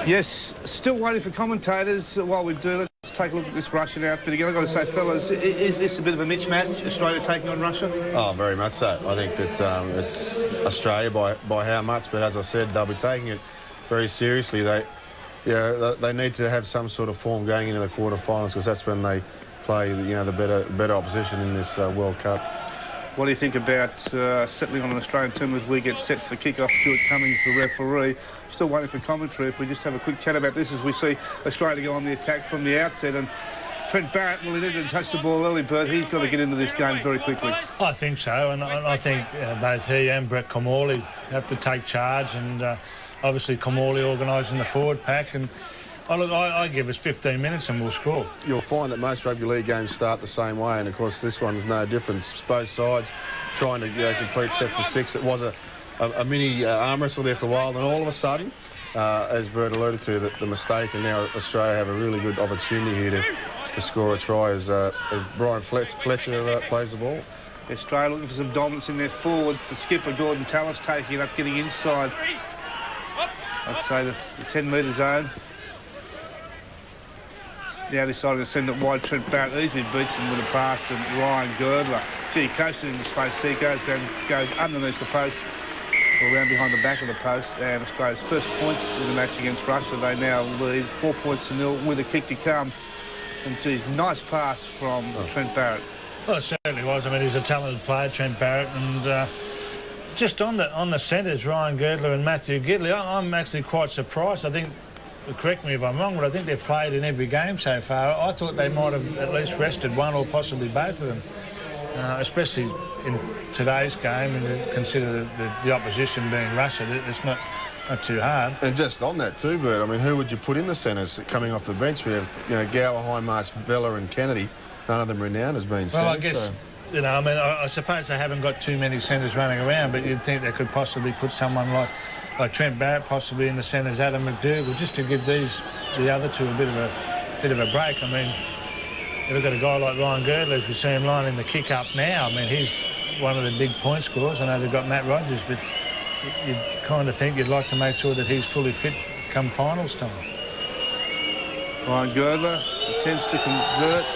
Yes, still waiting for commentators. While we do, let's take a look at this Russian outfit again. I've got to say, fellas, is this a bit of a mismatch, Australia taking on Russia? Oh, very much so. I think that it's Australia by how much, but as I said, they'll be taking it very seriously. They need to have some sort of form going into the quarterfinals, because that's when they play the better opposition in this World Cup. What do you think about settling on an Australian team as we get set for kick-off? Stuart Cummings, the referee. Still waiting for commentary. If we just have a quick chat about this as we see Australia go on the attack from the outset. And Trent Barrett, well, he needed to touch the ball early, but he's got to get into this game very quickly. I think so, and I think both he and Brett Comorley have to take charge, and obviously Comorley organising the forward pack. And I give us 15 minutes and we'll score. You'll find that most rugby league games start the same way, and of course this one's no different. Both sides trying to complete sets of 6. It was a mini arm wrestle there for a while, and all of a sudden, as Bert alluded to, the mistake, and now Australia have a really good opportunity here to score a try as Brian Fletcher plays the ball. Australia looking for some dominance in their forwards. The skipper, Gordon Tallis, taking it up, getting inside, I'd say, the 10-metre zone. Now deciding to send it wide. Trent Barrett easily beats him with a pass, and Ryan Girdler. Gee, coasted into space there, goes underneath the post, or around behind the back of the post, and Australia's first points in the match against Russia. They now lead 4 points to 0 with a kick to come. And geez, nice pass from Trent Barrett. Well, it certainly was. I mean, he's a talented player, Trent Barrett, and just on the centres, Ryan Girdler and Matthew Gidley, I'm actually quite surprised. I think, correct me if I'm wrong, but I think they've played in every game so far. I thought they might have at least rested one or possibly both of them, especially in today's game, and consider the opposition being Russia. It's not too hard. And just on that too, Bert, I mean, who would you put in the centres coming off the bench? We have Gower, Hindmarch, Vella and Kennedy. None of them renowned as being centres. Well, I guess, I mean, I suppose they haven't got too many centres running around, but you'd think they could possibly put someone like Trent Barrett possibly in the centres, Adam McDougall, just to give the other two a bit of a break. I mean, you've got a guy like Ryan Girdler, as we see him lining the kick up now. I mean, he's one of the big point scorers. I know they've got Matt Rogers, but you'd kind of think you'd like to make sure that he's fully fit come finals time. Ryan Girdler attempts to convert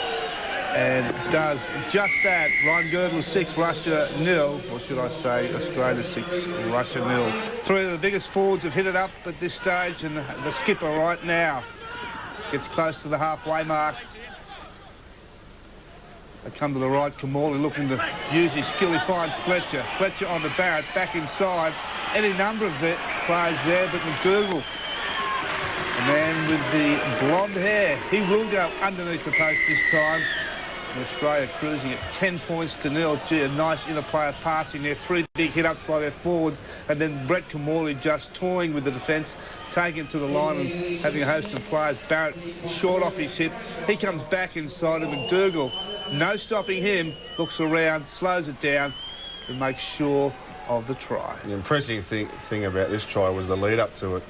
and does just that. Ryan Girdler 6, Russia 0, or should I say Australia 6, Russia 0. Three of the biggest forwards have hit it up at this stage, and the skipper right now gets close to the halfway mark. They come to the right, Comorley looking to use his skill. He finds Fletcher. Fletcher on the Barrett, back inside. Any number of players there, but McDougall, the man with the blonde hair, he will go underneath the post this time. And Australia cruising at 10 points to 0. Gee, a nice interplay of passing there. 3 big hit-ups by their forwards, and then Brett Comorley just toying with the defence, taking it to the line and having a host of players. Barrett short off his hip. He comes back inside, and McDougall, no stopping him, looks around, slows it down, and makes sure of the try. The impressive thing about this try was the lead-up to it.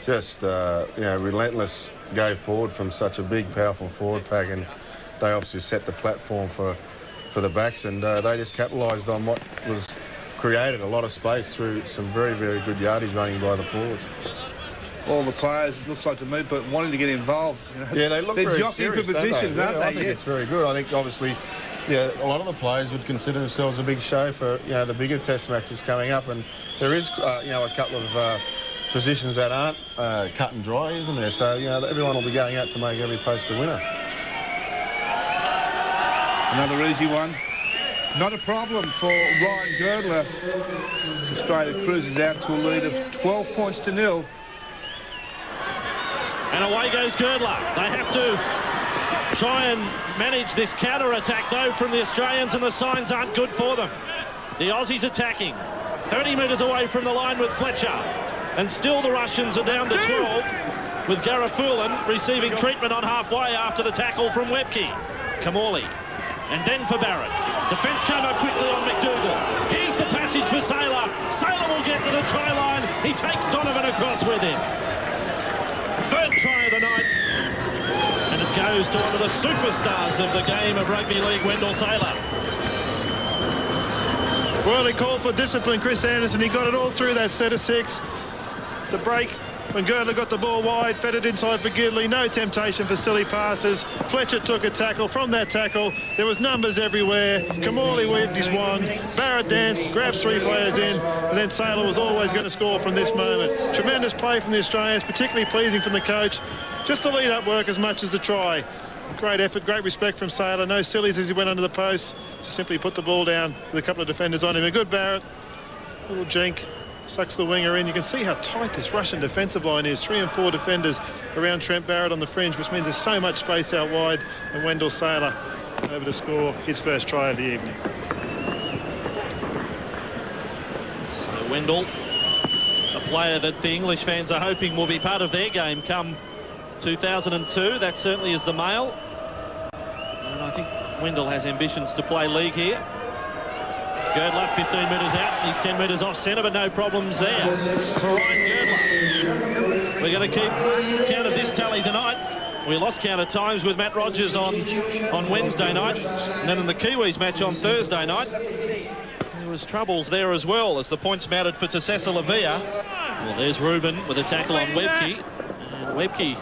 Just, relentless go forward from such a big, powerful forward pack, and they obviously set the platform for the backs, and they just capitalised on what was created, a lot of space through some very, very good yardage running by the forwards. All the players, it looks like to me, but wanting to get involved. Yeah, they look They're very jockeying serious, for positions, don't aren't they? I think it's very good. I think, obviously, a lot of the players would consider themselves a big show for, the bigger test matches coming up, and there is, a couple of positions that aren't cut and dry, isn't there? So, everyone will be going out to make every post a winner. Another easy one. Not a problem for Ryan Girdler. Australia cruises out to a lead of 12 points to 0. And away goes Girdler. They have to try and manage this counter-attack, though, from the Australians, and the signs aren't good for them. The Aussies attacking. 30 metres away from the line with Fletcher. And still the Russians are down to 12, with Garafulin receiving treatment on halfway after the tackle from Webke. Comorley. And then for Barrett. Defence came up quickly on McDougall. Here's the passage for Saylor. Saylor will get to the try line. He takes Donovan across with him. Third try of the night. And it goes to one of the superstars of the game of rugby league, Wendell Saylor. Well, he called for discipline, Chris Anderson. He got it all through that set of 6. The break When Girdler got the ball wide, fed it inside for Gidley. No temptation for silly passes. Fletcher took a tackle. From that tackle, there was numbers everywhere. Kamali waved his wand. Barrett danced, grabbed 3 players in, and then Saylor was always going to score from this moment. Tremendous play from the Australians, particularly pleasing from the coach. Just the lead-up work as much as the try. Great effort, great respect from Saylor. No sillies as he went under the post. Just simply put the ball down with a couple of defenders on him. A good Barrett. Little jink. Sucks the winger in. You can see how tight this Russian defensive line is. 3 and 4 defenders around Trent Barrett on the fringe, which means there's so much space out wide. And Wendell Saylor over to score his first try of the evening. So Wendell, a player that the English fans are hoping will be part of their game come 2002. That certainly is the male. And I think Wendell has ambitions to play league here. Girdler 15 metres out, he's 10 metres off centre, but no problems there for Ryan Girdler. We're going to keep count of this tally tonight. We lost count of times with Matt Rogers on Wednesday night, and then in the Kiwis match on Thursday night. There was troubles there as well as the points mounted for Tassessa Lavia. Well, there's Ruben with a tackle on Webke. And Webke,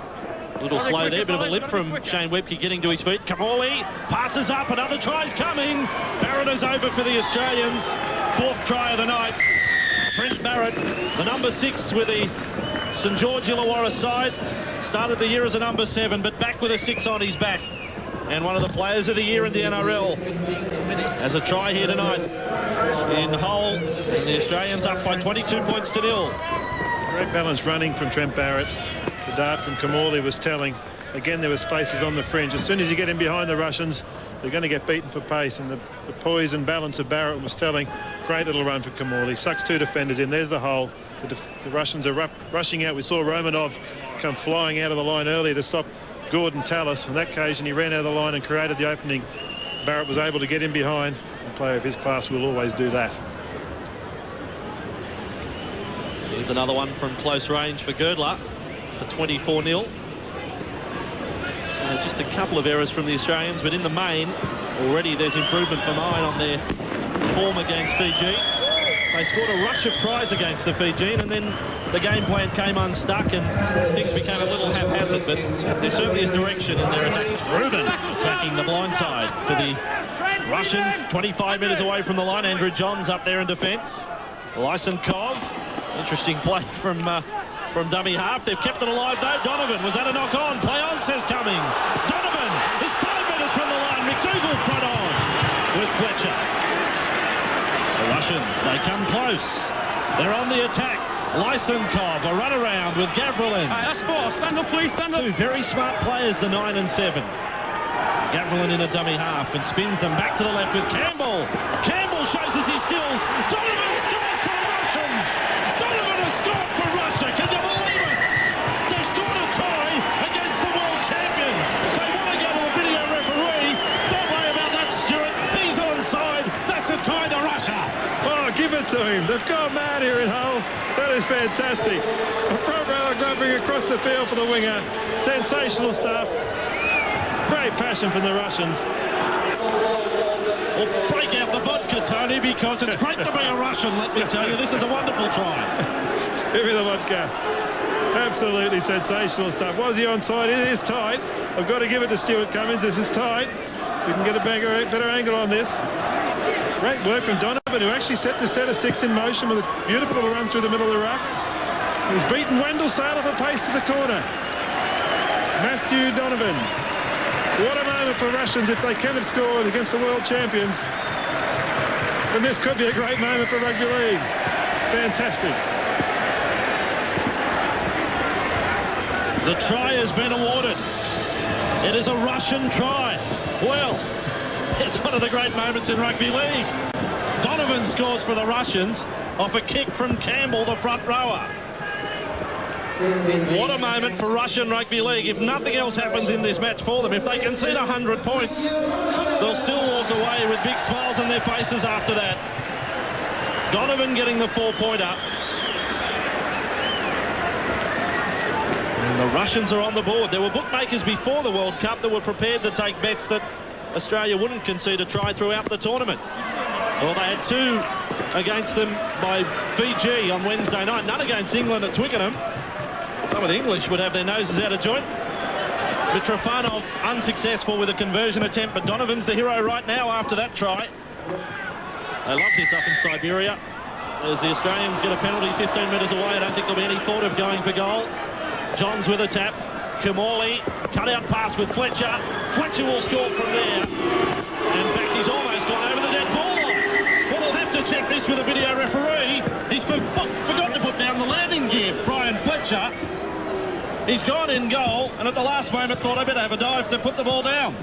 a little slow there, bit of a lip from Shane Webke getting to his feet. Kamali passes up, another try's coming. Barrett is over for the Australians. 4th try of the night. Trent Barrett, the number 6 with the St George Illawarra side. Started the year as a number 7, but back with a 6 on his back. And one of the players of the year in the NRL. Has a try here tonight in Hull. And the Australians up by 22 points to 0. Great balance running from Trent Barrett. The dart from Kamali was telling. Again, there were spaces on the fringe. As soon as you get in behind the Russians, they're going to get beaten for pace. And the poise and balance of Barrett was telling. Great little run for Kamali. Sucks 2 defenders in. There's the hole. The Russians are rushing out. We saw Romanov come flying out of the line earlier to stop Gordon Tallis. On that occasion, he ran out of the line and created the opening. Barrett was able to get in behind. A player of his class will always do that. Here's another one from close range for Girdler for 24-0. So just a couple of errors from the Australians, but in the main, already there's improvement for mine on their form against Fiji. They scored a rush of tries against the Fijian, and then the game plan came unstuck and things became a little haphazard, but there certainly is direction in their attack. Ruben attacking the blind side for the Russians, 25 metres away from the line. Andrew Johns up there in defence. Lysenkov, interesting play from dummy half. They've kept it alive though. Donovan, was that a knock on? Play on, says Cummings. Donovan is 5 metres from the line. McDougall front on with Fletcher. The Russians, they come close. They're on the attack. Lysenkov, a run around with Gavrillin. That's 4. Stand up, please. Stand up. 2 very smart players, the 9 and 7. Gavrillin in a dummy half and spins them back to the left with Campbell. Campbell shows us his skills. Donovan scores for the Russians. Donovan has scored for Russia. Can you believe it? They've scored a try against the world champions. They want to go to the video referee. Don't worry about that, Stuart. He's onside. That's a try to Russia. Oh, give it to him. They've gone mad here in Hull. That is fantastic. A front rower grabbing across the field for the winger. Sensational stuff. Great passion from the Russians. Well, break out the vodka, Tony, because it's great to be a Russian, let me tell you. This is a wonderful try. Give me the vodka. Absolutely sensational stuff. Was he onside? It is tight. I've got to give it to Stuart Cummings. This is tight. We can get a better angle on this. Great work from Donovan, who actually set the set of 6 in motion with a beautiful little run through the middle of the ruck. He's beaten Wendell Saylor for pace to the corner. Matthew Donovan. What a moment for Russians if they can have scored against the world champions. And this could be a great moment for rugby league. Fantastic. The try has been awarded. It is a Russian try. Well, it's one of the great moments in rugby league. Donovan scores for the Russians off a kick from Campbell, the front rower. What a moment for Russian rugby league. If nothing else happens in this match for them, if they concede 100 points, they'll still walk away with big smiles on their faces after that. Donovan getting the 4-pointer. And the Russians are on the board. There were bookmakers before the World Cup that were prepared to take bets that Australia wouldn't concede a try throughout the tournament. Well, they had 2 against them by Fiji on Wednesday night, none against England at Twickenham. Some of the English would have their noses out of joint. Mitrofanov unsuccessful with a conversion attempt, but Donovan's the hero right now after that try. They love this up in Siberia. As the Australians get a penalty 15 metres away, I don't think there'll be any thought of going for goal. Johns with a tap. Kamali, cut out pass with Fletcher. Fletcher will score from there. In fact, he's almost gone over the dead ball line. Well, we'll have to check this with a video referee. He's forgotten to put down the landing gear, Brian Fletcher. He's gone in goal, and at the last moment thought I better have a dive to put the ball down.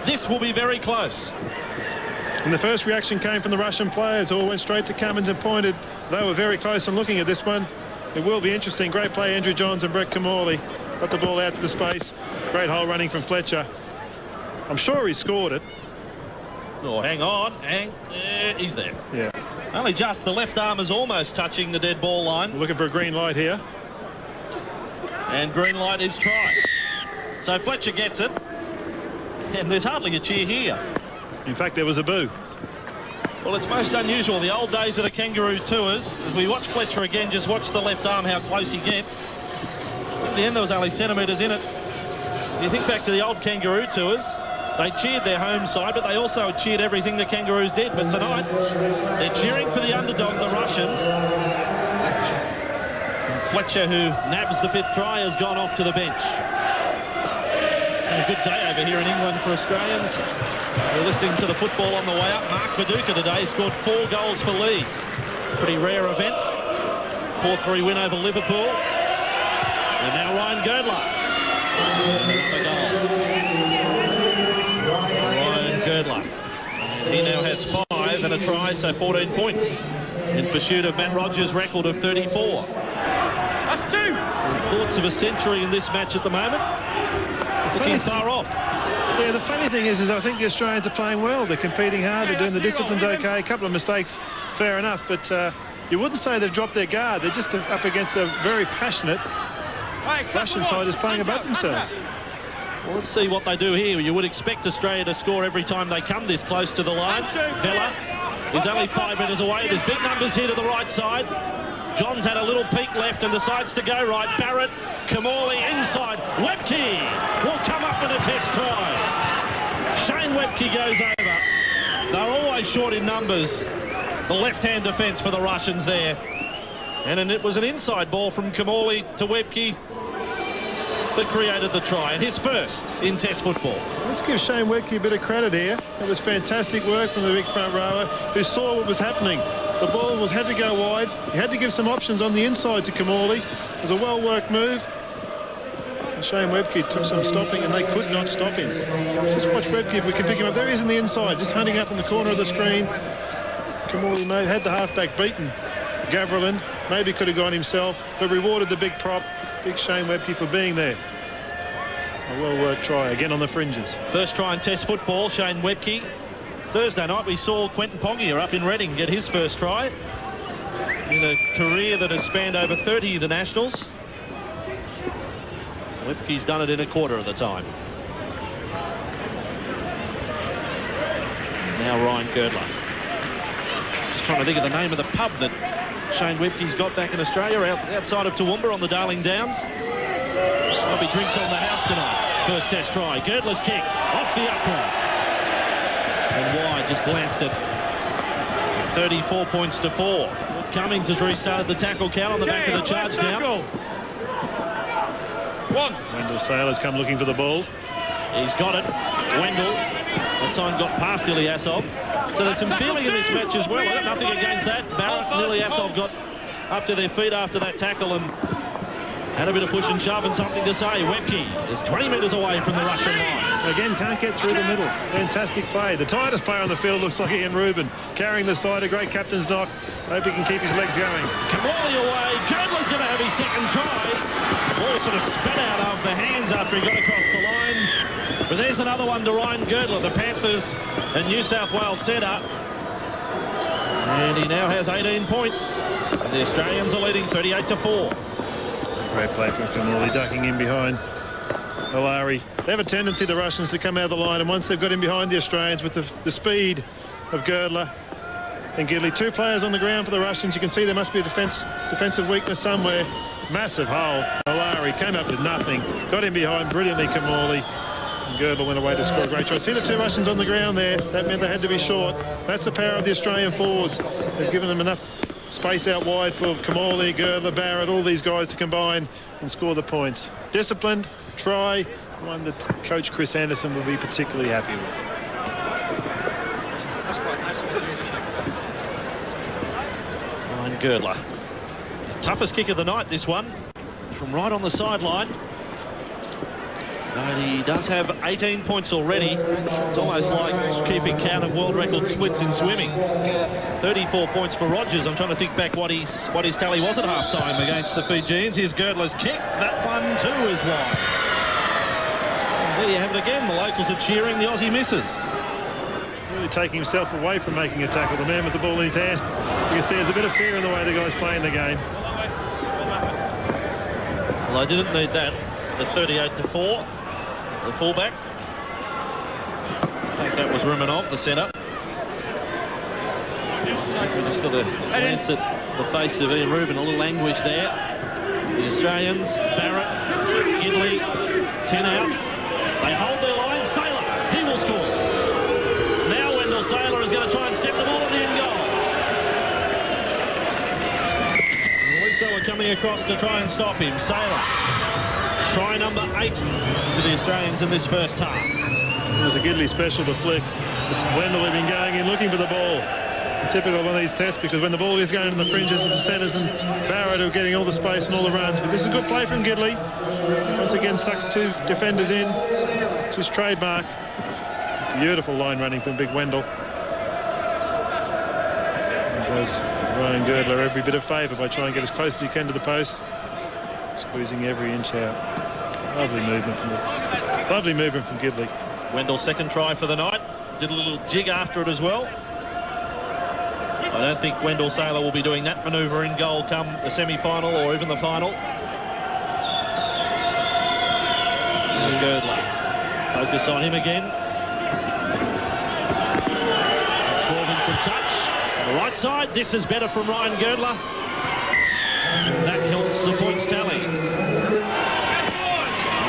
This will be very close. And the first reaction came from the Russian players. All went straight to Cummins and pointed. They were very close on looking at this one. It will be interesting. Great play, Andrew Johns and Brett Kamali. Got the ball out to the space. Great hole running from Fletcher. I'm sure he scored it. Oh, hang on. He's there. Yeah. Only just. The left arm is almost touching the dead ball line. We're looking for a green light here. And green light is try. So Fletcher gets it. And there's hardly a cheer here. In fact, there was a boo. Well, it's most unusual. The old days of the Kangaroo Tours. As we watch Fletcher again, just watch the left arm, how close he gets. In the end, there was only centimetres in it. You think back to the old Kangaroo Tours, they cheered their home side, but they also cheered everything the Kangaroos did. But tonight, they're cheering for the underdog, the Russians. And Fletcher, who nabs the 5th try, has gone off to the bench. And a good day over here in England for Australians. We're listening to the football on the way up. Mark Viduka today scored 4 goals for Leeds. Pretty rare event. 4-3 win over Liverpool. And now Ryan Girdler. Ryan Girdler. And he now has 5 and a try, so 14 points. In pursuit of Matt Rogers' record of 34. That's 2. Thoughts of a century in this match at the moment. Looking far off. Yeah, the funny thing is I think the Australians are playing well. They're competing hard. They're doing the disciplines okay. A couple of mistakes, fair enough. But you wouldn't say they've dropped their guard. They're just up against a very passionate Russian side is playing above themselves. Well, let's see what they do here. You would expect Australia to score every time they come this close to the line. Vella is only 5 metres away. There's big numbers here to the right side. Johns had a little peek left and decides to go right. Barrett, Kamali inside. Webke will come up with a test try. Shane Webke goes over. They're always short in numbers. The left-hand defence for the Russians there. And it was an inside ball from Kamali to Webke that created the try, and his first in Test football. Let's give Shane Webke a bit of credit here. It was fantastic work from the big front rower who saw what was happening. The ball had to go wide. He had to give some options on the inside to Kamali. It was a well-worked move. And Shane Webke took some stopping, and they could not stop him. Just watch Webke if we can pick him up. There he is in the inside, just hunting up in the corner of the screen. Kamali had the halfback beaten. Gavrillin maybe could have gone himself, but rewarded the big prop. Big Shane Webke for being there. A well-worked try, again on the fringes. First try in Test football, Shane Webke. Thursday night we saw Quentin Pongia up in Reading get his first try in a career that has spanned over 30 internationals. Webke's done it in a quarter of the time. Now Ryan Girdler. Just trying to think of the name of the pub that Shane Webke's got back in Australia, outside of Toowoomba on the Darling Downs. Probably drinks on the house tonight. First Test try. Girdler's kick off the upright. And wide, just glanced it. 34 points to 4. Cummings has restarted the tackle count on the back of the charge down. Wendell Saylor's come looking for the ball. He's got it. Wendell, that time got past Ilyasov. So there's some feeling in this match as well. Nothing against that. Barrett and Ilyasov got up to their feet after that tackle and had a bit of push and shove and something to say. Webke is 20 metres away from the Russian line. Again, can't get through the middle. Fantastic play. The tightest player on the field looks like Ian Rubin. Carrying the side, a great captain's knock. Hope he can keep his legs going. Kamali away. Girdler's going to have his second try. Ball sort of spat out of the hands after he got across the line. But there's another one to Ryan Girdler, the Panthers and New South Wales centre. And he now has 18 points. And the Australians are leading 38-4. Great play from Kamali, ducking in behind Olari. They have a tendency, the Russians, to come out of the line, and once they've got in behind the Australians with the speed of Girdler, and Gidley. 2 players on the ground for the Russians. You can see there must be a defensive weakness somewhere. Massive hole. Malari came up with nothing. Got in behind brilliantly, Kamali. And Girdler went away to score a great try. See the 2 Russians on the ground there. That meant they had to be short. That's the power of the Australian forwards. They've given them enough space out wide for Kamali, Girdler, Barrett, all these guys to combine and score the points. Disciplined, try, one that Coach Chris Anderson will be particularly happy with. Ryan Girdler. Toughest kick of the night, this one, from right on the sideline. But he does have 18 points already. It's almost like keeping count of world record splits in swimming. 34 points for Rogers. I'm trying to think back what his tally was at half-time against the Fijians. Here's Girdler's kick. That one, too, is wide. And there you have it again. The locals are cheering. The Aussie misses. Really taking himself away from making a tackle. The man with the ball in his hand. You can see there's a bit of fear in the way the guy's playing the game. Well, I didn't need that at 38-4. The fullback. I think that was Rumenov, the centre. We just got to glance at the face of Ian Rubin. A little anguish there. The Australians, Barrett, Gidley, 10 out. They hold their line. Sailor, he will score. Now Wendell Sailor is going to try and step the ball at the end goal. At least they were coming across to try and stop him. Sailor. Try number 8 for the Australians in this first half. It was a Gidley special to flick. Wendell had been going in looking for the ball. Typical of one of these tests, because when the ball is going to the fringes, it's the centres and Barrett who are getting all the space and all the runs. But this is a good play from Gidley. Once again, sucks 2 defenders in. It's his trademark. Beautiful line running from Big Wendell. And does Ryan Girdler every bit of favour by trying to get as close as he can to the post. Squeezing every inch out. Lovely movement from Gidley. Wendell's second try for the night. Did a little jig after it as well. I don't think Wendell Sailor will be doing that manoeuvre in goal come the semi-final or even the final. And Girdler. Focus on him again. 12 in from touch. On the right side, this is better from Ryan Girdler. That helps the points tally.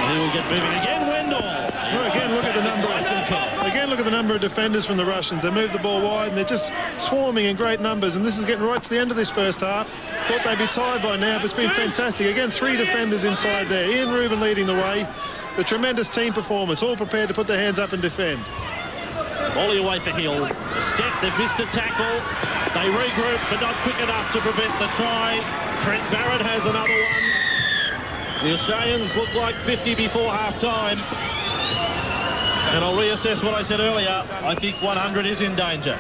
And he will get moving again. Wendell. Well, again, look at the number. Again, look at the number of defenders from the Russians. They move the ball wide and they're just swarming in great numbers. And this is getting right to the end of this first half. Thought they'd be tied by now, but it's been fantastic. Again, 3 defenders inside there. Ian Rubin leading the way. The tremendous team performance, all prepared to put their hands up and defend. Volley away for Hill. A step, they've missed a tackle. They regroup, but not quick enough to prevent the try. Trent Barrett has another one. The Australians look like 50 before half-time. And I'll reassess what I said earlier. I think 100 is in danger.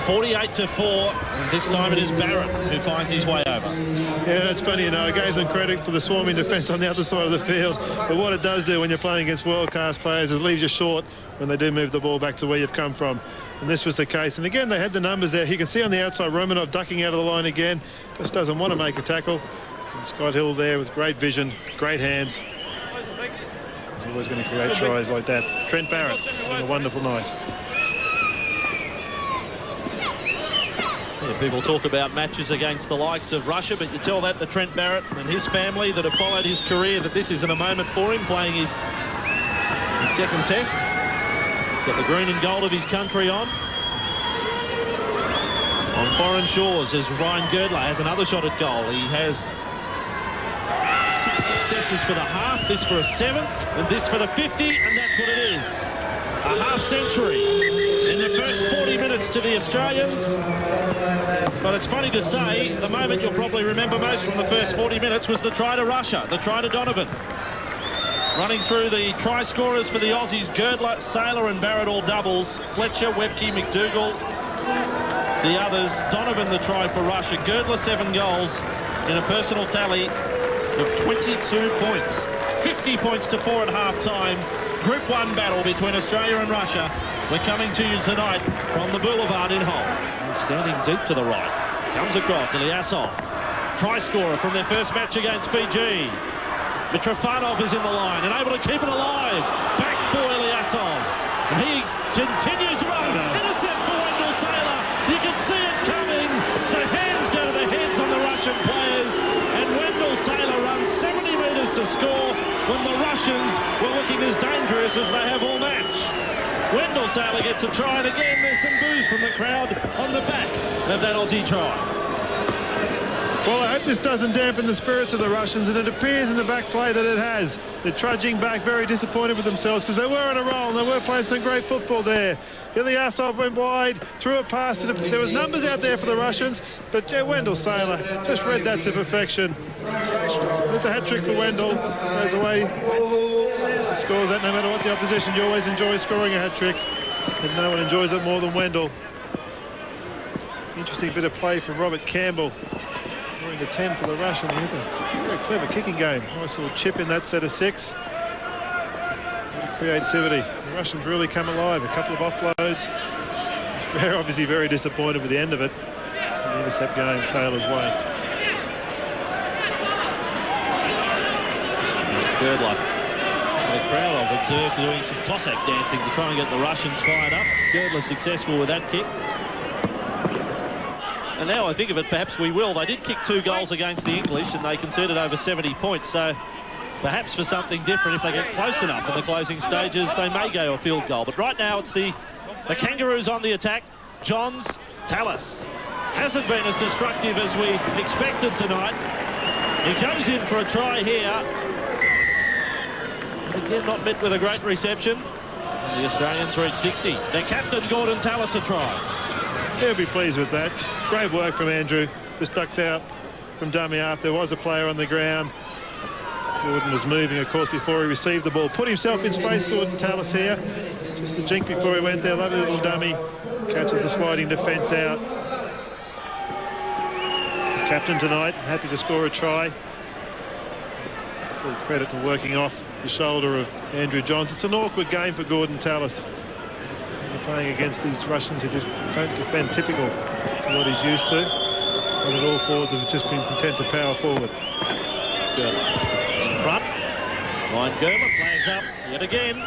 48-4, and this time it is Barrett who finds his way over. Yeah, it's funny, you know, I gave them credit for the swarming defence on the other side of the field. But what it does do when you're playing against world-class players is leaves you short when they do move the ball back to where you've come from. And this was the case. And again, they had the numbers there. You can see on the outside, Romanov ducking out of the line again. Just doesn't want to make a tackle. And Scott Hill there with great vision, great hands. He's always going to create tries like that. Trent Barrett, a wonderful night. Yeah, people talk about matches against the likes of Russia, but you tell that to Trent Barrett and his family that have followed his career that this isn't a moment for him, playing his second test. He's got the green and gold of his country on foreign shores as Ryan Girdler has another shot at goal. He has 6 successes for the half, this for a 7th, and this for the 50, and that's what it is. A half century in the first 40 minutes to the Australians. But it's funny to say, the moment you'll probably remember most from the first 40 minutes was the try to Russia, the try to Donovan. Running through the try scorers for the Aussies, Girdler, Sailor and Barrett all doubles. Fletcher, Webke, McDougall, the others. Donovan the try for Russia. Girdler 7 goals in a personal tally of 22 points. 50 points to 4 at half-time. Group 1 battle between Australia and Russia. We're coming to you tonight from the Boulevard in Hull. And standing deep to the right. Comes across, Ilyasov. Try scorer from their first match against Fiji. Mitrofanov is in the line and able to keep it alive. Back for Ilyasov. And he continues to run. Intercept for Wendell Sailor. Sailor gets a try, and again there's some boos from the crowd on the back of that Aussie try. Well, I hope this doesn't dampen the spirits of the Russians, and it appears in the back play that it has. They're trudging back, very disappointed with themselves because they were on a roll and they were playing some great football there. Ilyasov went wide, threw a pass. There was numbers out there for the Russians, but Wendell Sailor just read that to perfection. There's a hat-trick for Wendell. Goes away, scores that no matter what the opposition. You always enjoy scoring a hat-trick, and no one enjoys it more than Wendell. Interesting bit of play from Robert Campbell. Wearing the 10 for the Russian. He's a very clever kicking game. Nice little chip in that set of 6. Creativity. The Russians really come alive. A couple of offloads. They're obviously very disappointed with the end of it. The intercept going Sailor's way. Girdler. The crowd, I've observed, doing some Cossack dancing to try and get the Russians fired up. Girdler successful with that kick. And now I think of it, perhaps we will. They did kick 2 goals against the English and they conceded over 70 points. So perhaps for something different, if they get close enough in the closing stages, they may go a field goal. But right now it's the Kangaroos on the attack. Johns, Tallis. Hasn't been as destructive as we expected tonight. He goes in for a try here. Again, not met with a great reception. And the Australians reach 60. Their captain, Gordon Tallis, a try. He'll be pleased with that. Great work from Andrew. Just ducks out from dummy half. There was a player on the ground. Gordon was moving, of course, before he received the ball. Put himself in space, Gordon Tallis here. Just a jink before he went there. Lovely little dummy. Catches the sliding defence out. The captain tonight, happy to score a try. Full credit to working off the shoulder of Andrew Johns. It's an awkward game for Gordon Tallis. Playing against these Russians who just don't defend typical to what he's used to. And that all forwards have just been content to power forward. Girdler in front. Ryan Girdler plays up yet again.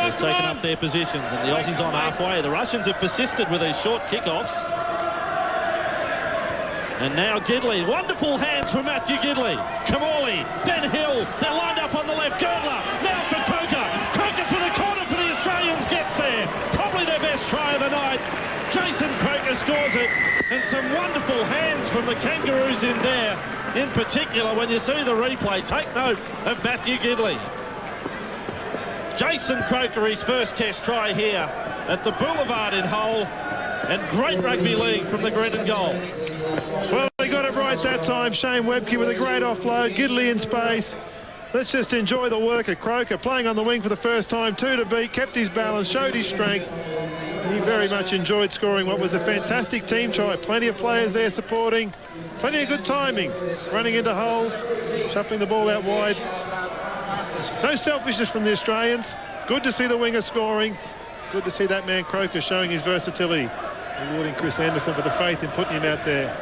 They've taken up their positions and the Aussies on halfway. The Russians have persisted with these short kickoffs. And now Gidley. Wonderful hands from Matthew Gidley. Kamali, then Hill. They're lined up on the left. Girdler now for Croker. Croker for the corner for the Australians. Gets there. Probably their best try of the night. Jason Croker scores it. And some wonderful hands from the Kangaroos in there. In particular, when you see the replay, take note of Matthew Gidley. Jason Croker, his first test try here at the Boulevard in Hull. And great rugby league from the green and gold. Well, they got it right that time. Shane Webke with a great offload. Gidley in space. Let's just enjoy the work of Croker, playing on the wing for the first time. 2 to beat, kept his balance, showed his strength. He very much enjoyed scoring what was a fantastic team try. Plenty of players there supporting. Plenty of good timing. Running into holes, shuffling the ball out wide. No selfishness from the Australians. Good to see the winger scoring. Good to see that man Croker showing his versatility. Rewarding Chris Anderson for the faith in putting him out there,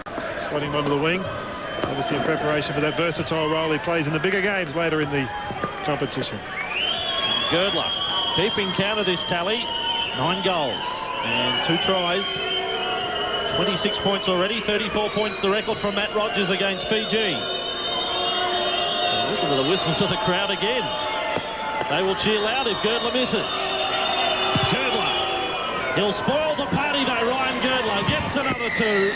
slotting him onto the wing. Obviously in preparation for that versatile role he plays in the bigger games later in the competition. Girdler keeping count of this tally. 9 goals and 2 tries. 26 points already. 34 points the record from Matt Rogers against Fiji. And listen to the whistles of the crowd again. They will cheer loud if Girdler misses. Girdler. He'll spoil the party though, Ryan Girdler gets another 2.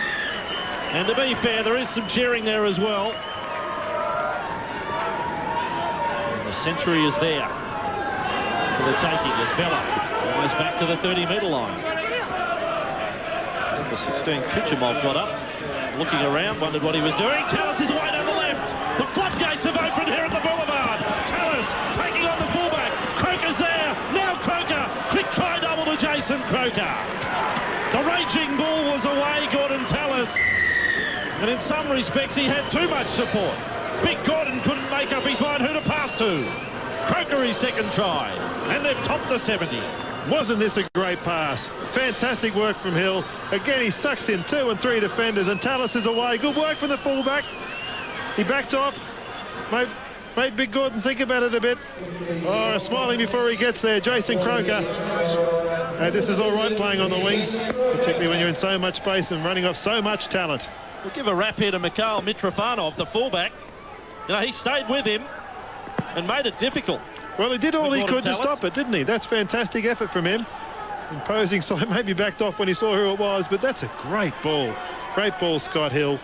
And to be fair, there is some cheering there as well. And the century is there for the taking as Vella almost back to the 30-metre line. Number 16, Kuchermov got up, looking around, wondered what he was doing. Tallis is away down the left. The floodgates have opened here at the Boulevard. Tallis taking on the fullback. Croker's there. Now Croker. Quick try double to Jason Croker. The raging bull was away, Gordon Tallis. And in some respects, he had too much support. Big Gordon couldn't make up his mind who to pass to. Croker his second try. And they've topped the 70. Wasn't this a great pass? Fantastic work from Hill. Again, he sucks in 2 and 3 defenders, and Tallis is away. Good work from the fullback. He backed off. Made Big Gordon think about it a bit. Oh, smiling before he gets there. Jason Croker. This is all right playing on the wing, particularly when you're in so much space and running off so much talent. We'll give a rap here to Mikhail Mitrofanov, the fullback. You know, he stayed with him and made it difficult. Well, he did all he could to stop it, didn't he? That's fantastic effort from him. Imposing side, maybe backed off when he saw who it was, but that's a great ball. Great ball, Scott Hill.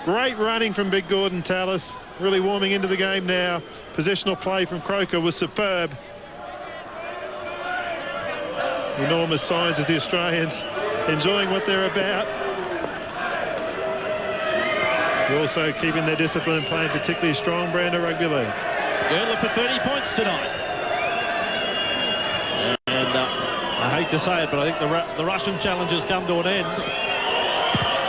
Great running from Big Gordon Tallis. Really warming into the game now. Positional play from Croker was superb. Enormous signs of the Australians enjoying what they're about. They're also keeping their discipline and playing particularly strong brand of rugby league. Girdler for 30 points tonight. And I hate to say it, but I think the Russian challenge has come to an end.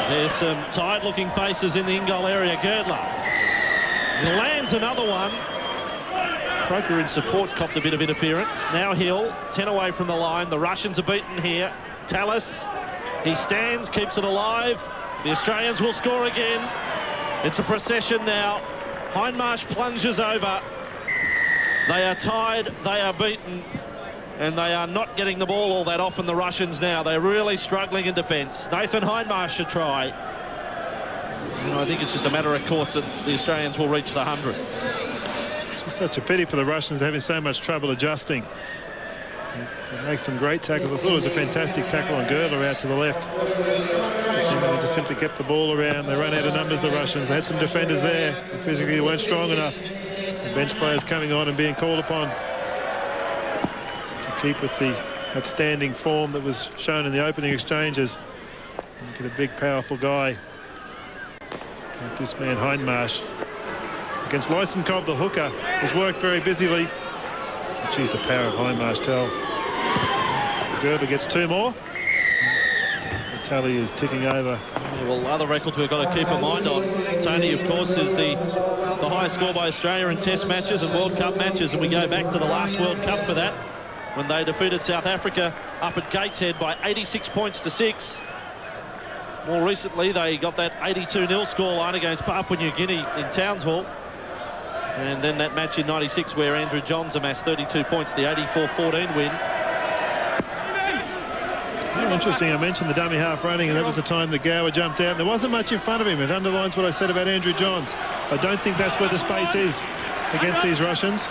There's some tired-looking faces in the in-goal area. Girdler lands another one. Croker in support copped a bit of interference. Now Hill, 10 away from the line. The Russians are beaten here. Tallis, he stands, keeps it alive. The Australians will score again. It's a procession now. Hindmarsh plunges over. They are tied, they are beaten, and they are not getting the ball all that often, the Russians now. They're really struggling in defence. Nathan Hindmarsh should try. And I think it's just a matter of course that the Australians will reach the 100. It's just such a pity for the Russians having so much trouble adjusting. It makes some great tackles. I thought it was a fantastic tackle on Girdler out to the left. They just simply kept the ball around. They ran out of numbers, the Russians. They had some defenders there. Physically, they weren't strong enough. The bench players coming on and being called upon to keep with the outstanding form that was shown in the opening exchanges. Look at a big, powerful guy like this man, Hindmarsh. Against Lysenkov, the hooker, has worked very busily. Geez, the power of Hindmarsh tell. Gerber gets 2 more. The tally is ticking over. Well, other records we've got to keep in mind on, Tony, of course, is the highest score by Australia in Test matches and World Cup matches, and we go back to the last World Cup for that, when they defeated South Africa up at Gateshead by 86 points to 6. More recently, they got that 82-0 scoreline against Papua New Guinea in Townsville. And then that match in 96 where Andrew Johns amassed 32 points, the 84-14 win. Oh, interesting, I mentioned the dummy half running, and that was the time that Gower jumped out. There wasn't much in front of him. It underlines what I said about Andrew Johns. I don't think that's where the space is against these Russians.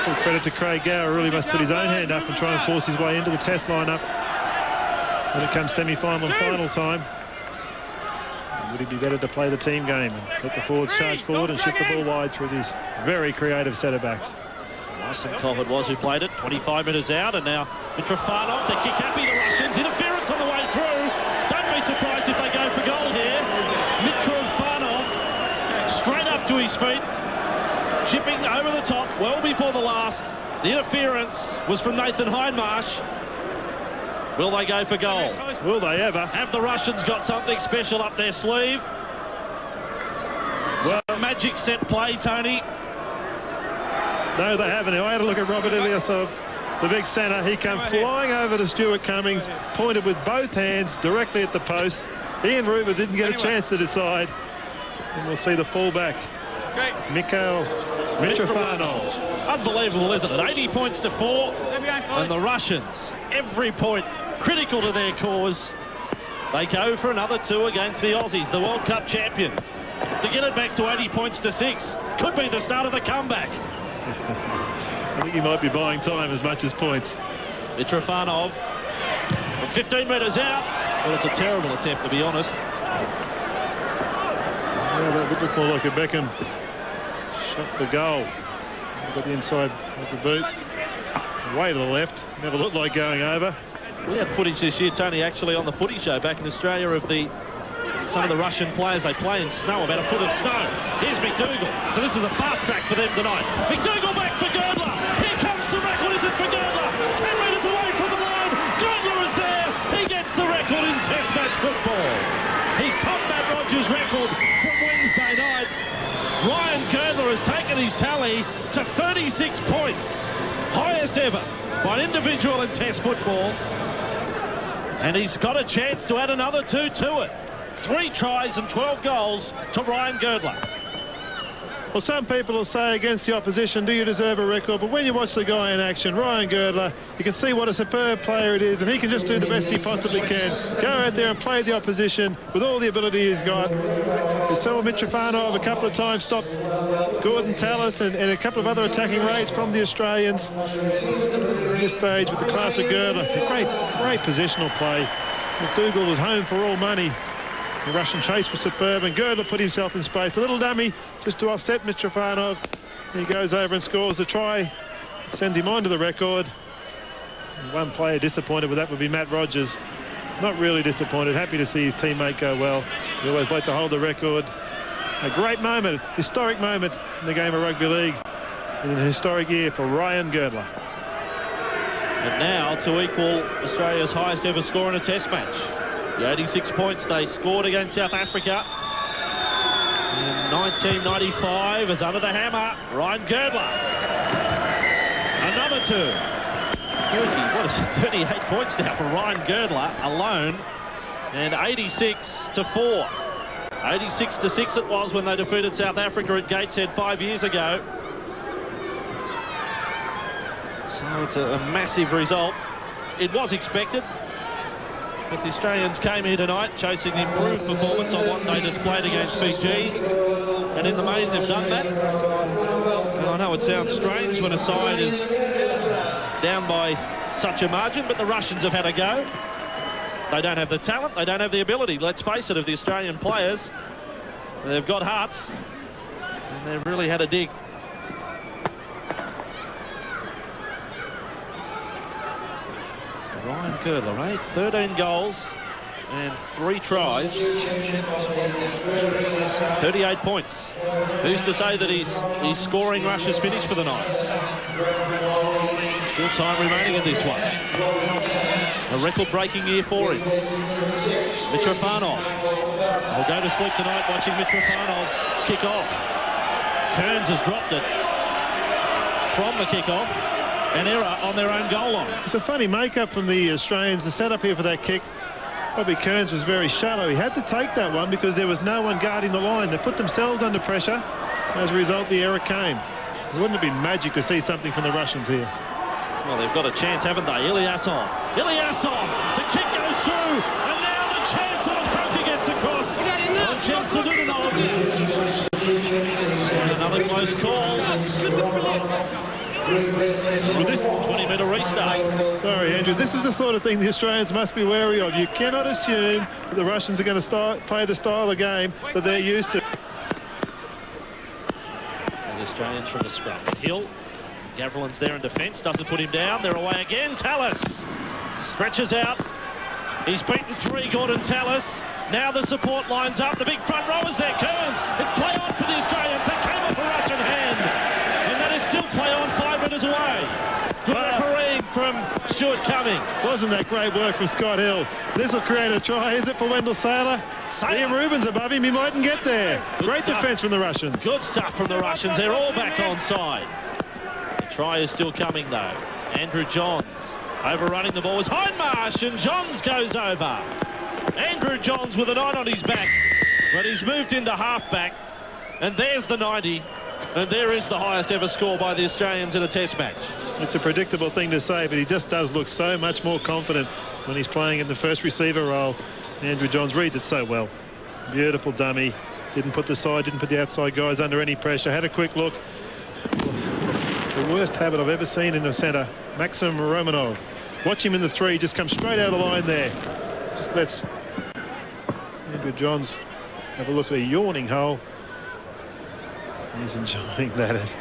Full credit to Craig Gower. Really must put his own hand up and try and force his way into the Test lineup when it comes semi-final and final time. Would he be better to play the team game and let the forwards charge forward and shift the ball wide through these very creative centre-backs? Lysenkov it was who played it, 25 metres out, and now Mitrofanov, they're kick-happy, the Russians, interference on the way through. Don't be surprised if they go for goal here. Mitrofanov, straight up to his feet, chipping over the top, well before the last. The interference was from Nathan Hindmarsh. Will they go for goal? Will they ever? Have the Russians got something special up their sleeve? Well, magic set play, Tony. No, they haven't. I had a look at Robert Ilyasov, the big centre. He came flying over to Stuart Cummings, pointed with both hands directly at the post. Ian Ruber didn't get a chance to decide. And we'll see the fullback, Mikhail Mitrofanov. Unbelievable, isn't it? 80 points to 4. And the Russians, every point critical to their cause. They go for another 2 against the Aussies, the World Cup champions. To get it back to 80 points to 6 could be the start of the comeback. I think he might be buying time as much as points. Mitrofanov from 15 metres out. Well, it's a terrible attempt, to be honest. Yeah, that would look more like a Beckham shot for goal. Got the inside of the boot. Way to the left. Never looked like going over. We had footage this year, Tony, actually on the footy show back in Australia of some of the Russian players. They play in snow, about a foot of snow. Here's McDougall. So this is a fast track for them tonight. McDougall back for Girdler. Here comes the record. Is it for Girdler? 10 metres away from the line. Girdler is there. He gets the record in Test match football. He's topped Matt Rogers' record from Wednesday night. Ryan Girdler has taken his tally to 36 points. Highest ever by an individual in Test football. And he's got a chance to add another 2 to it. 3 tries and 12 goals to Ryan Girdler. Well, some people will say against the opposition, do you deserve a record? But when you watch the guy in action, Ryan Girdler, you can see what a superb player it is, and he can just do the best he possibly can. Go out there and play the opposition with all the ability he's got. We saw Mitrofanov a couple of times stop Gordon Tallis and a couple of other attacking raids from the Australians. At this stage with the class of Girdler, great positional play. McDougall was home for all money. The Russian chase was superb, and Girdler put himself in space. A little dummy just to offset Mitrofanov. He goes over and scores the try, sends him on to the record. And one player disappointed with that would be Matt Rogers. Not really disappointed, happy to see his teammate go well. He always like to hold the record. A great moment, historic moment in the game of rugby league. In a historic year for Ryan Girdler. And now to equal Australia's highest ever score in a test match. The 86 points they scored against South Africa in 1995 is under the hammer. Ryan Girdler. Another two. 38 points now for Ryan Girdler alone. And 86-4. 86-6 it was when they defeated South Africa at Gateshead 5 years ago. So it's a massive result. It was expected. But the Australians came here tonight chasing the improved performance on what they displayed against Fiji. And in the main, they've done that. And I know it sounds strange when a side is down by such a margin, but the Russians have had a go. They don't have the talent, they don't have the ability, let's face it, of the Australian players. They've got hearts, and they've really had a dig. So Ryan Girdler, 13 goals and 3 tries. 38 points. Who's to say that he's scoring Russia's finish for the night? Still time remaining in this one. A record-breaking year for him. Mitrofanov will go to sleep tonight watching Mitrofanov kick off. Kearns has dropped it from the kick-off. An error on their own goal line. It's a funny make-up from the Australians. The setup here for that kick. Bobby Kearns was very shallow. He had to take that one because there was no one guarding the line. They put themselves under pressure. As a result, the error came. It wouldn't have been magic to see something from the Russians here. Well, they've got a chance, haven't they? Ilyasov. The kick goes through. And now the chance on Croker gets across. On Chemsadunov. Another close call. With this 20-metre restart. Sorry, Andrew. This is the sort of thing the Australians must be wary of. You cannot assume that the Russians are going to play the style of game that they're used to. So the Australians from the scrum. Hill. Gavrilin's there in defence, doesn't put him down. They're away again. Tallis stretches out. He's beaten 3, Gordon Tallis. Now the support lines up. The big front row is there. Kearns. It's play on for the Australians. That came off a Russian hand. And that is still play on 5 metres away. Good refereeing from Stuart Cummings. Wasn't that great work from Scott Hill? This will create a try. Is it for Wendell Saylor? Liam Rubin's above him. He mightn't get there. Great defence from the Russians. Good stuff from the Russians. They're all back on side. Try is still coming though. Andrew Johns overrunning the ball was Hindmarsh, and Johns goes over. Andrew Johns with a 9 on his back, but he's moved into halfback, and there's the 90, and there is the highest ever score by the Australians in a test match. It's a predictable thing to say, but he just does look so much more confident when he's playing in the first receiver role. Andrew Johns reads it so well. Beautiful dummy. Didn't put the outside guys under any pressure. Had a quick look. The worst habit I've ever seen in the centre, Maxim Romanov. Watch him in the 3, just come straight out of the line there. Just lets Andrew Johns have a look at a yawning hole. He's enjoying that as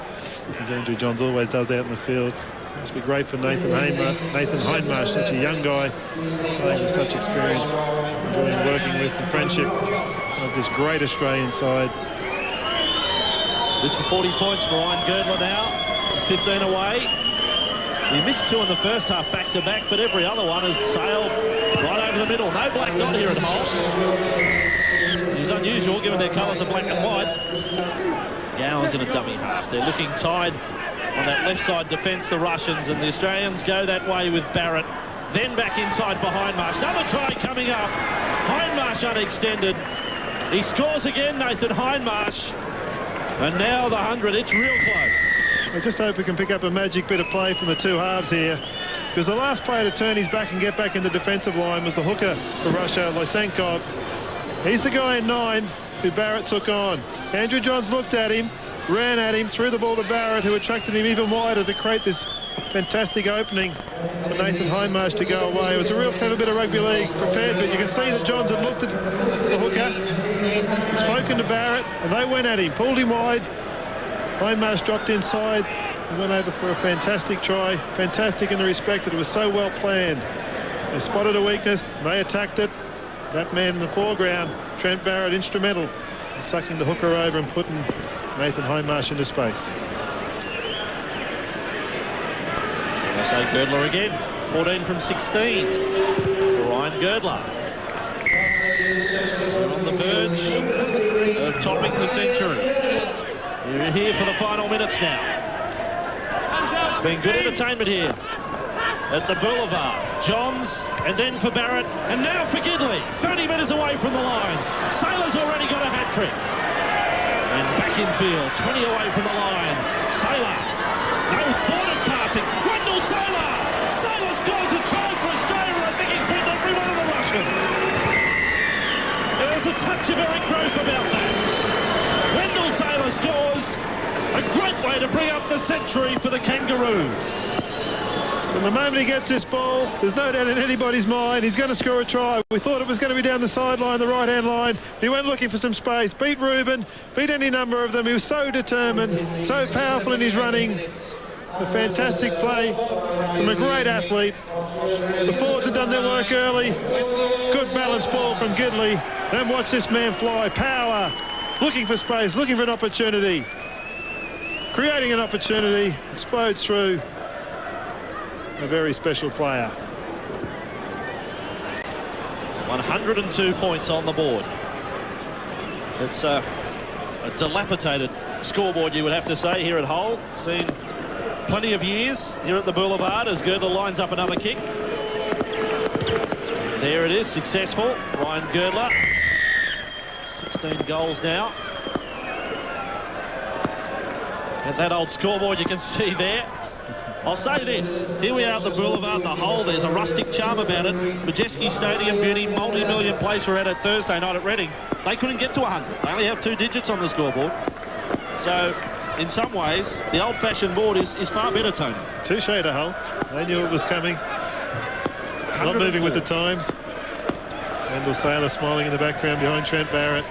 Andrew Johns always does out in the field. Must be great for Nathan Hindmarsh, such a young guy, playing with such experience, enjoying working with the friendship of this great Australian side. This for 40 points for Ryan Girdler now. 15 away. He missed 2 in the first half back-to-back, but every other one has sailed right over the middle. No black dot here at Hull. It's unusual given their colours are black and white. Gowers in a dummy half. They're looking tied on that left side defence, the Russians, and the Australians go that way with Barrett. Then back inside for Hindmarsh. Another try coming up. Hindmarsh unextended. He scores again, Nathan Hindmarsh. And now the 100, it's real close. I just hope we can pick up a magic bit of play from the 2 halves here, because the last player to turn his back and get back in the defensive line was the hooker for Russia, Lysenkov. He's the guy in 9 who Barrett took on. Andrew Johns looked at him, ran at him, threw the ball to Barrett, who attracted him even wider to create this fantastic opening for Nathan Hindmarsh to go away. It was a real clever bit of rugby league prepared, but you can see that Johns had looked at the hooker, spoken to Barrett, and they went at him, pulled him wide. Hindmarsh dropped inside and went over for a fantastic try. Fantastic in the respect that it was so well planned. They spotted a weakness, they attacked it. That man in the foreground, Trent Barrett, instrumental in sucking the hooker over and putting Nathan Hindmarsh into space. I say Girdler again, 14 from 16 for Ryan Girdler. We're on the verge of topping the century. We're here for the final minutes now. It's been good entertainment here at the Boulevard. Johns, and then for Barrett, and now for Gidley. 30 metres away from the line. Saylor's already got a hat-trick. And back in field, 20 away from the line. Saylor, no thought of passing. Wendell Saylor! Saylor scores a try for Australia. I think he's beaten every one of the Russians. There's a touch of Eric Growth about that. Wendell Saylor scores. A great way to bring up the century for the Kangaroos. From the moment he gets this ball, there's no doubt in anybody's mind he's going to score a try. We thought it was going to be down the sideline, the right-hand line. He went looking for some space, beat Reuben, beat any number of them. He was so determined, so powerful in his running. A fantastic play from a great athlete. The forwards had done their work early. Good balanced ball from Gidley. Then watch this man fly. Power, looking for space, looking for an opportunity. Creating an opportunity, explodes through. A very special player. 102 points on the board. It's a dilapidated scoreboard, you would have to say, here at Hull. Seen plenty of years here at the Boulevard as Girdler lines up another kick. There it is, successful. Ryan Girdler, 16 goals now. At that old scoreboard you can see there. I'll say this, here we are at the Boulevard, the Hull, there's a rustic charm about it. Majeski Stadium, beauty, multi-million place we're at Thursday night at Reading. They couldn't get to 100. They only have 2 digits on the scoreboard. So, in some ways, the old-fashioned board is far better, Tony. Touche to Hull. They knew it was coming. Not moving with the times. Wendell Saylor smiling in the background behind Trent Barrett.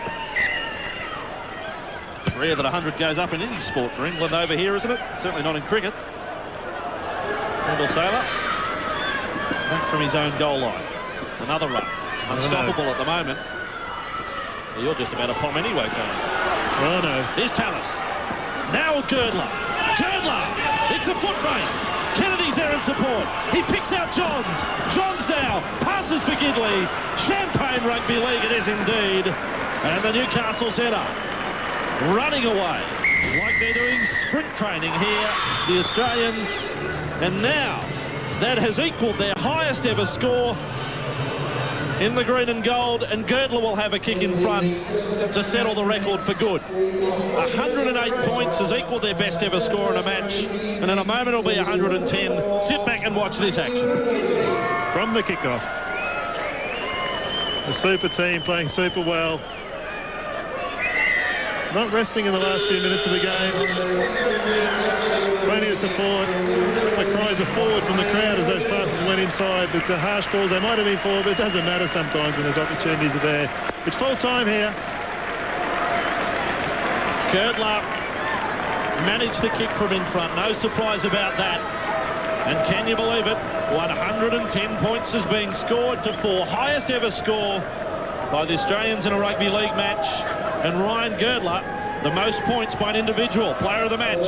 Rare that 100 goes up in any sport for England over here, isn't it? Certainly not in cricket. Wendell Saylor back from his own goal line. Another run. Unstoppable at the moment. Well, you're just about to pop anyway, Tony. Oh, no. Here's Tallis. Now Girdler. Girdler! It's a foot race. Kennedy's there in support. He picks out Johns. Johns now. Passes for Gidley. Champagne Rugby League it is indeed. And the Newcastle centre running away. Like they're doing sprint training here, the Australians. And now that has equalled their highest ever score in the green and gold, and Girdler will have a kick in front to settle the record for good. 108 points has equalled their best ever score in a match, and in a moment it'll be 110. Sit back and watch this action. From the kickoff. The super team playing super well. Not resting in the last few minutes of the game. Plenty of support. The cries are forward from the crowd as those passes went inside. But the harsh balls, they might have been forward, but it doesn't matter sometimes when those opportunities are there. It's full time here. Girdler managed the kick from in front. No surprise about that. And can you believe it? 110 points is being scored to 4. Highest ever score by the Australians in a rugby league match. And Ryan Girdler, the most points by an individual, player of the match.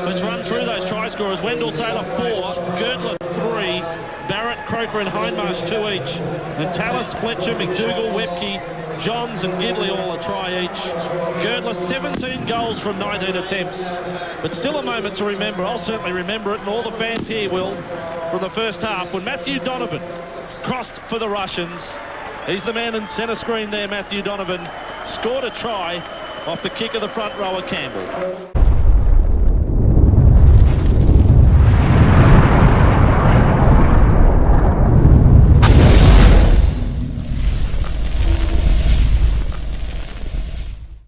Let's run through those try scorers. Wendell Saylor 4, Girdler 3, Barrett, Croker and Hindmarsh 2 each. And Tallis, Fletcher, McDougall, Webke, Johns and Gidley all a try each. Girdler 17 goals from 19 attempts. But still a moment to remember. I'll certainly remember it, and all the fans here will, from the first half, when Matthew Donovan crossed for the Russians. He's the man in centre screen there, Matthew Donovan. Scored a try off the kick of the front rower Campbell.